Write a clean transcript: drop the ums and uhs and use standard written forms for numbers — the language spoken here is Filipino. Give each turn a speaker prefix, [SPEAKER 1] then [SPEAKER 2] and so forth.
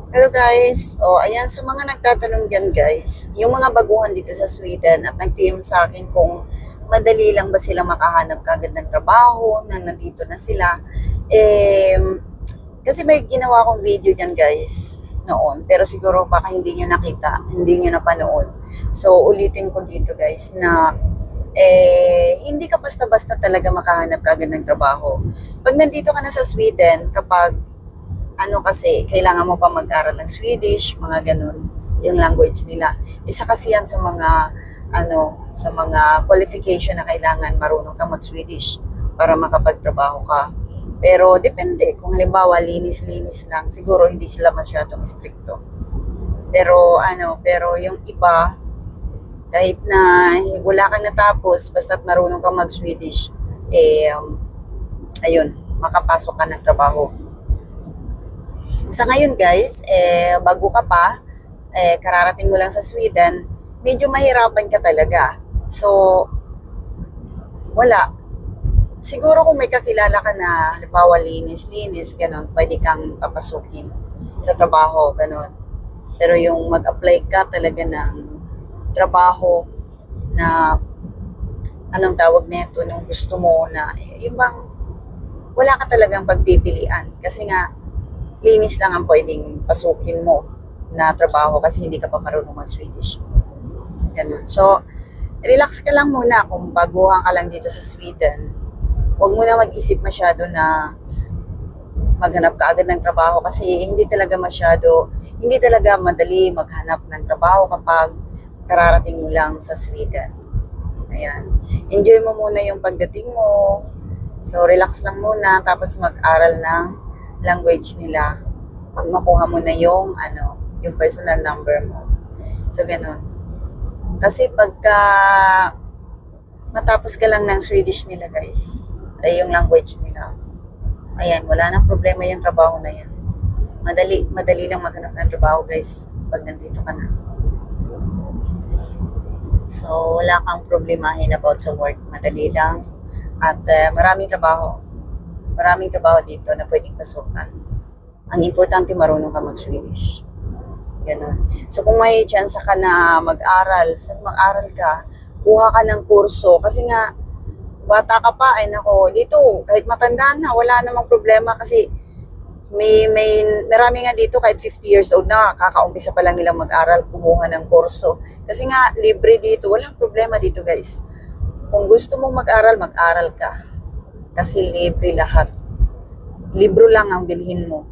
[SPEAKER 1] Hello guys, ayan sa mga nagtatanong dyan guys, yung mga baguhan dito sa Sweden at nag-PM sa akin kung madali lang ba sila makahanap kagad ng trabaho na nandito na sila. Eh, kasi may ginawa akong video dyan guys noon, pero siguro baka hindi nyo nakita, hindi nyo napanood. So ulitin ko dito guys na hindi ka basta-basta talaga makahanap kagad ng trabaho. Pag nandito ka na sa Sweden, kapag ano kasi, kailangan mo pa mag-aral ng Swedish, mga ganun, yung language nila. Isa kasi yan sa mga, sa mga qualification na kailangan marunong ka mag-Swedish para makapagtrabaho ka. Pero depende, kung halimbawa linis-linis lang, siguro hindi sila masyadong stricto. Pero yung iba, kahit na wala kang natapos, basta't marunong ka mag-Swedish, ayun, makapasok ka ng trabaho. Sa ngayon guys, bago ka pa, kararating mo lang sa Sweden, medyo mahirapan ka talaga. So, wala. Siguro kung may kakilala ka na, halimbawa linis-linis, ganun, pwede kang papasukin sa trabaho, ganun. Pero yung mag-apply ka talaga ng trabaho na anong tawag nito, nung gusto mo na, yung bang wala ka talagang pagpipilian. Kasi nga, linis lang ang pwedeng pasukin mo na trabaho kasi hindi ka pa marunong mag-Swedish. Ganun. So, relax ka lang muna kung baguhan ka lang dito sa Sweden. Huwag mo na mag-isip masyado na maghanap ka agad ng trabaho kasi hindi talaga madali maghanap ng trabaho kapag kararating mo lang sa Sweden. Ayan. Enjoy mo muna yung pagdating mo. So, relax lang muna tapos mag-aral ng language nila pag makuha mo na yung personal number mo. So, ganun. Kasi pagka matapos ka lang ng Swedish nila, guys, ay yung language nila, ayan, wala nang problema yung trabaho na yan. Madali lang maghanap ng trabaho, guys, pag nandito ka na. So, wala kang problemahin about sa work. Madali lang. At maraming trabaho. Maraming trabaho dito na pwedeng pasukan. Ang importante, marunong ka mag-Swedish. Ganon. So, kung may chance ka na mag-aral, mag-aral ka, kuha ka ng kurso. Kasi nga, bata ka pa, dito, kahit matanda na, wala namang problema kasi marami nga dito kahit 50 years old na, kakaumpisa pa lang nilang mag-aral, kumuha ng kurso. Kasi nga, libre dito, walang problema dito guys. Kung gusto mong mag-aral, mag-aral ka. Kasi libre lahat. Libro lang ang bilhin mo.